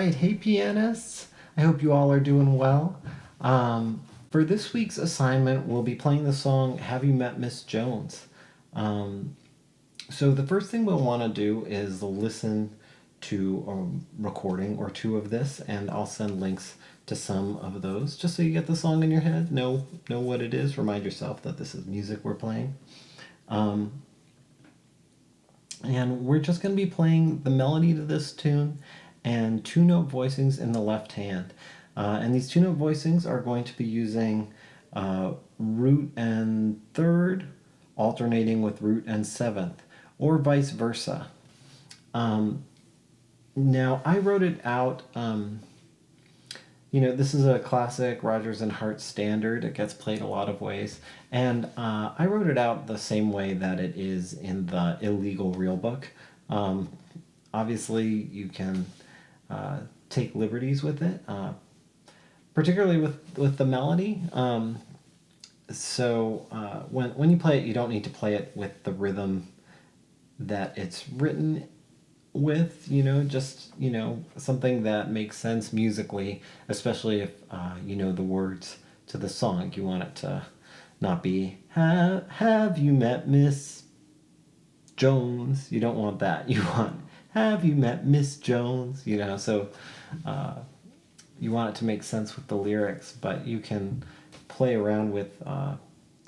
right, hey pianists. I hope you all are doing well. For this week's assignment, we'll be playing the song Have You Met Miss Jones? Um, so the first thing we'll want to do is listen to a recording or two of this, and I'll send links to some of those just so you get the song in your head, know what it is, remind yourself that this is music we're playing. Um, and we're just going to be playing the melody to this tune and two-note voicings in the left hand. And these two-note voicings are going to be using root and third alternating with root and seventh, or vice versa. Now, I wrote it out. This is a classic Rodgers and Hart standard. It gets played a lot of ways. And I wrote it out the same way that it is in the illegal real book. Obviously, you can take liberties with it, particularly with the melody. When you play it, you don't need to play it with the rhythm that it's written with, something that makes sense musically, especially if you know the words to the song. You want it to not be, have you met Miss Jones? You don't want that. You want, have you met Miss Jones? So you want it to make sense with the lyrics, but you can play around with the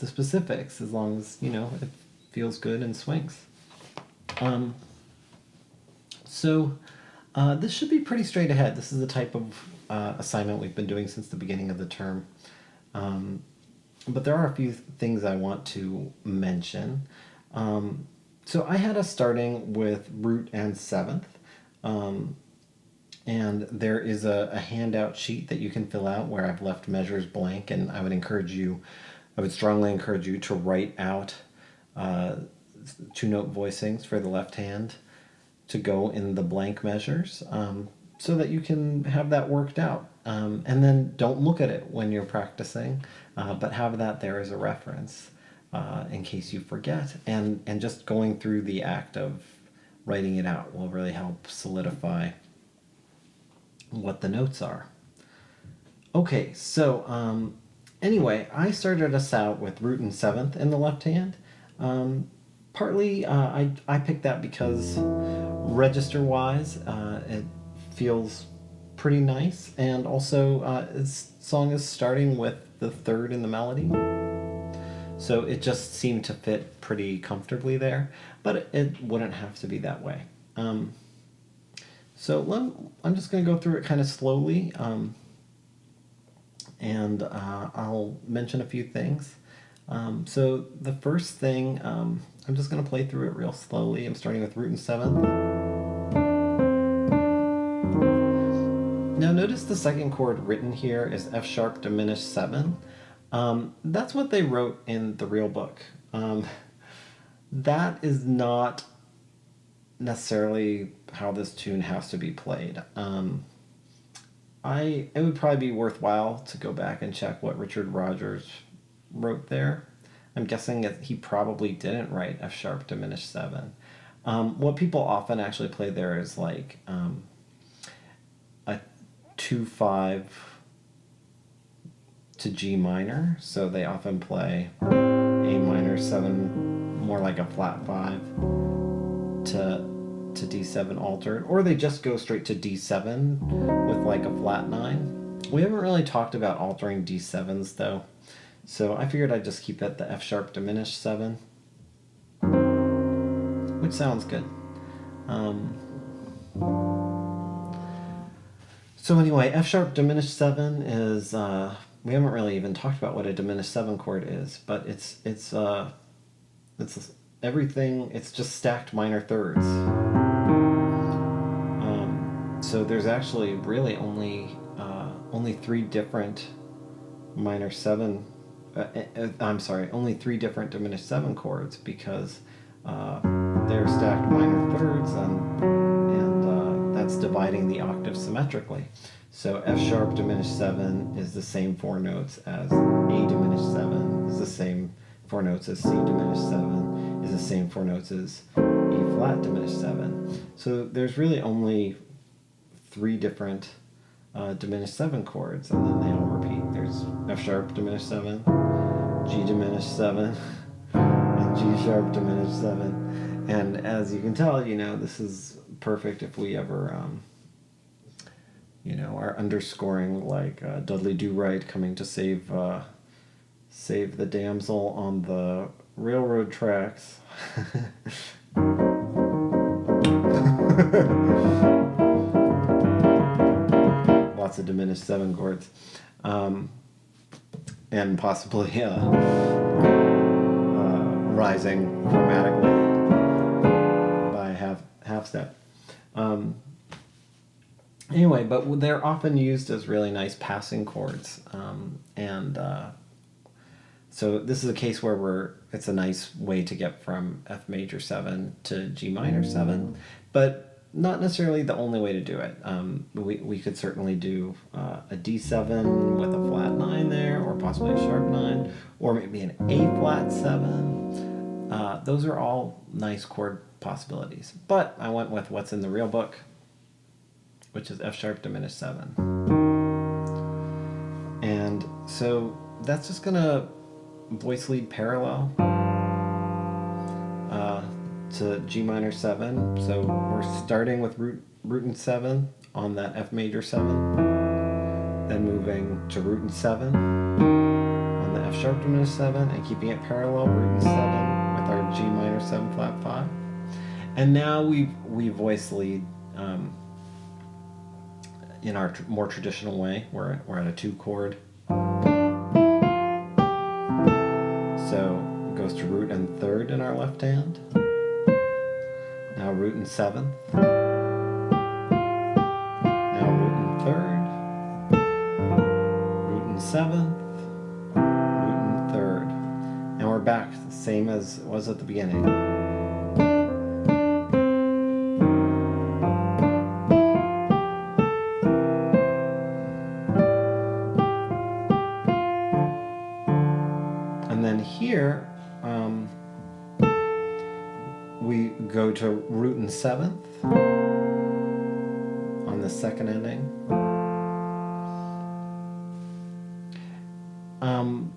specifics as long as, it feels good and swings. This should be pretty straight ahead. This is the type of assignment we've been doing since the beginning of the term. But there are a few things I want to mention. So I had us starting with root and seventh. And there is a handout sheet that you can fill out where I've left measures blank, and I would strongly encourage you to write out two-note voicings for the left hand to go in the blank measures, so that you can have that worked out. And then don't look at it when you're practicing, but have that there as a reference in case you forget. And just going through the act of writing it out will really help solidify what the notes are. Okay, so anyway, I started us out with root and seventh in the left hand. Partly, I picked that because register-wise, it feels pretty nice, and also this song is starting with the third in the melody, so it just seemed to fit pretty comfortably there, but it wouldn't have to be that way. I'm just going to go through it kind of slowly, and I'll mention a few things. So the first thing, I'm just going to play through it real slowly. I'm starting with root and seventh. Now notice the second chord written here is F sharp diminished 7. That's what they wrote in the real book. That is not necessarily how this tune has to be played. It would probably be worthwhile to go back and check what Richard Rodgers wrote there. I'm guessing that he probably didn't write F sharp diminished 7. What people often actually play there is like a 2-5 to G minor. So they often play A minor 7, more like a flat 5 to D7 altered, or they just go straight to D7 with like a flat 9. We haven't really talked about altering D7s though. So I figured I'd just keep it the F sharp diminished 7, which sounds good. So anyway, F sharp diminished 7 is, we haven't really even talked about what a diminished 7 chord is, but it's everything, it's just stacked minor thirds. So there's actually really only 3 different minor 7, only 3 different diminished 7 chords, because they're stacked minor thirds, and that's dividing the octave symmetrically. So F sharp diminished 7 is the same 4 notes as A diminished 7, is the same 4 notes as C diminished 7, is the same 4 notes as E flat diminished 7. So there's really only 3 different diminished 7 chords, and then they all repeat. There's F sharp diminished 7, G diminished 7, and G sharp diminished 7. And as you can tell, this is perfect if we ever, are underscoring like Dudley Do Right coming to save the damsel on the railroad tracks. Lots of diminished 7 chords, and possibly rising chromatically by half step. Anyway, but they're often used as really nice passing chords, and so this is a case where it's a nice way to get from F major 7 to G minor 7, but not necessarily the only way to do it. We could certainly do a D7 with a flat 9 there, or possibly a sharp 9, or maybe an A flat 7. Those are all nice chord possibilities. But I went with what's in the real book, which is F sharp diminished 7. And so that's just going to voice lead parallel to G minor 7. So we're starting with root and 7 on that F major 7, then moving to root and 7 on the F sharp diminished 7, and keeping it parallel, root and 7 with our G minor 7 flat 5. And now we voice lead in our more traditional way. We're at a 2 chord. So it goes to root and 3rd in our left hand. Now root and 7th. Now root and 3rd. Root and 7th. Root and 3rd. And we're back, the same as it was at the beginning. And then here, we go to root and 7th on the second ending.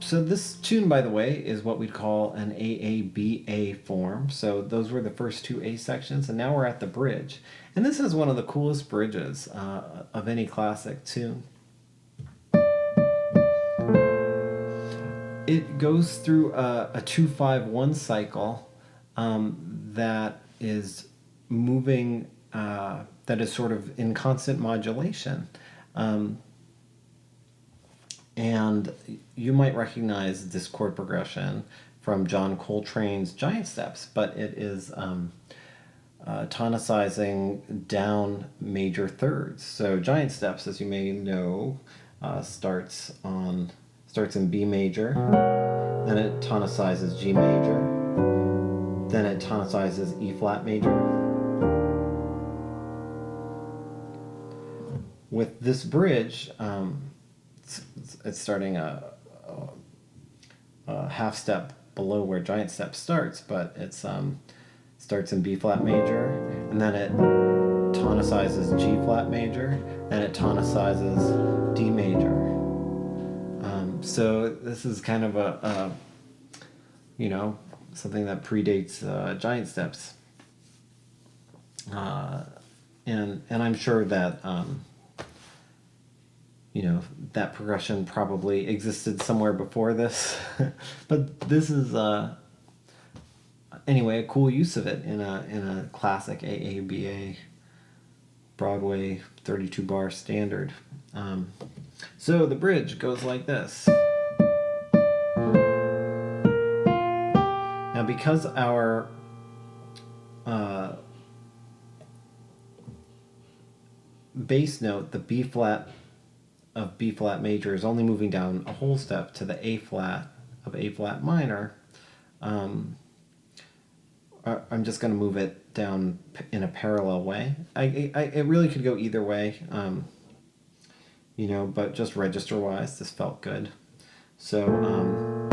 So this tune, by the way, is what we'd call an AABA form. So those were the first 2 A sections, and now we're at the bridge. And this is one of the coolest bridges of any classic tune. It goes through a 2-5-1 cycle that is moving, that is sort of in constant modulation. And you might recognize this chord progression from John Coltrane's Giant Steps, but it is tonicizing down major thirds. So Giant Steps, as you may know, starts in B major, then it tonicizes G major, then it tonicizes E flat major. With this bridge, it's starting a half step below where Giant Step starts, but it's starts in B flat major, and then it tonicizes G flat major, and it tonicizes D major. So this is kind of a something that predates Giant Steps, and I'm sure that that progression probably existed somewhere before this, but this is anyway a cool use of it in a classic AABA Broadway 32 bar standard. So the bridge goes like this. Now, because our bass note, the B flat of B flat major, is only moving down a whole step to the A flat of A flat minor, I'm just going to move it down in a parallel way. It really could go either way, but just register wise, this felt good. So, and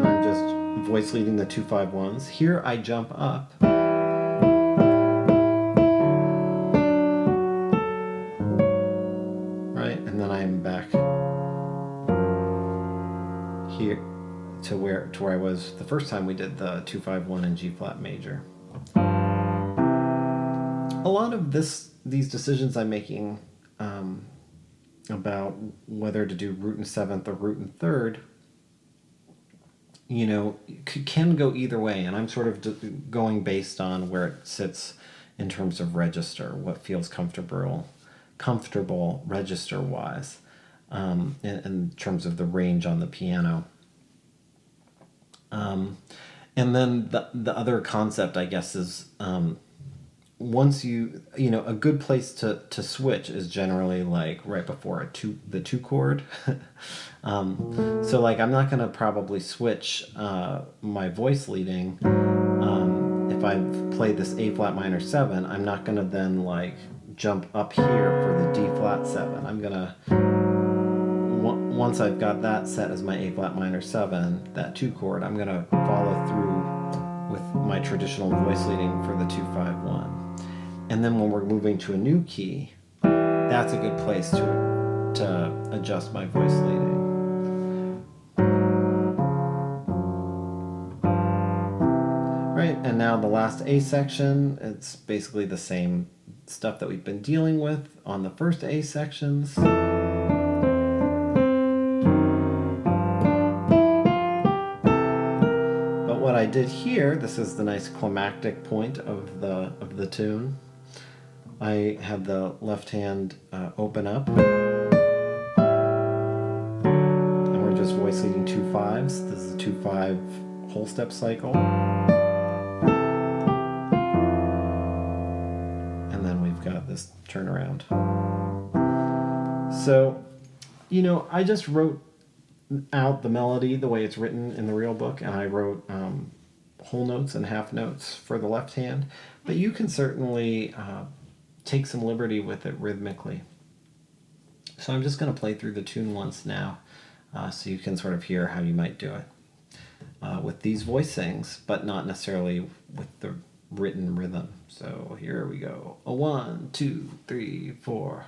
I'm just voice leading the 2-5-1s. Here I jump up to where I was the first time we did the 2-5-1 in G flat major. A lot of these decisions I'm making about whether to do root in 7th or root in 3rd, you know, can go either way, and I'm sort of going based on where it sits in terms of register, what feels comfortable register wise, in terms of the range on the piano. And then the other concept, I guess, is once you know, a good place to switch is generally like right before the 2 chord. So like I'm not gonna probably switch my voice leading. If I play this A flat minor 7, I'm not gonna then like jump up here for the D flat 7. I'm gonna, once I've got that set as my A flat minor 7, that 2 chord, I'm gonna follow through with my traditional voice leading for the 2-5-1. And then when we're moving to a new key, that's a good place to adjust my voice leading. Right, and now the last A section, it's basically the same stuff that we've been dealing with on the first A sections. But what I did here, this is the nice climactic point of the tune. I have the left hand open up, and we're just voice leading 2 5s. This is a 2-5 whole step cycle. And then we've got this turnaround. So, you know, I just wrote out the melody the way it's written in the real book, and I wrote whole notes and half notes for the left hand, but you can certainly take some liberty with it rhythmically. So I'm just going to play through the tune once now, so you can sort of hear how you might do it with these voicings, but not necessarily with the written rhythm. So here we go. 1, 2, 3, 4.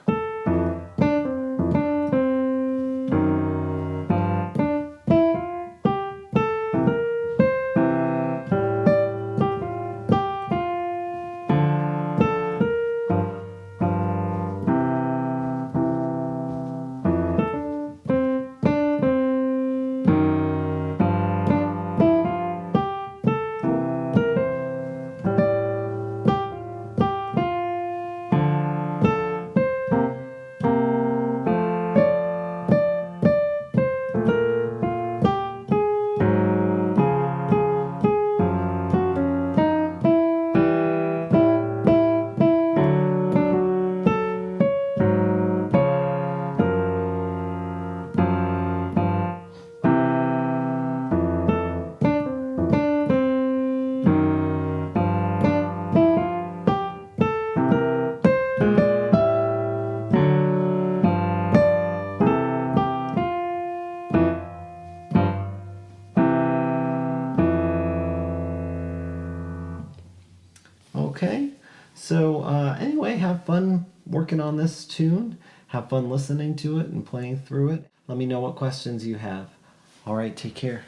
Okay, so anyway, have fun working on this tune. Have fun listening to it and playing through it. Let me know what questions you have. All right, take care.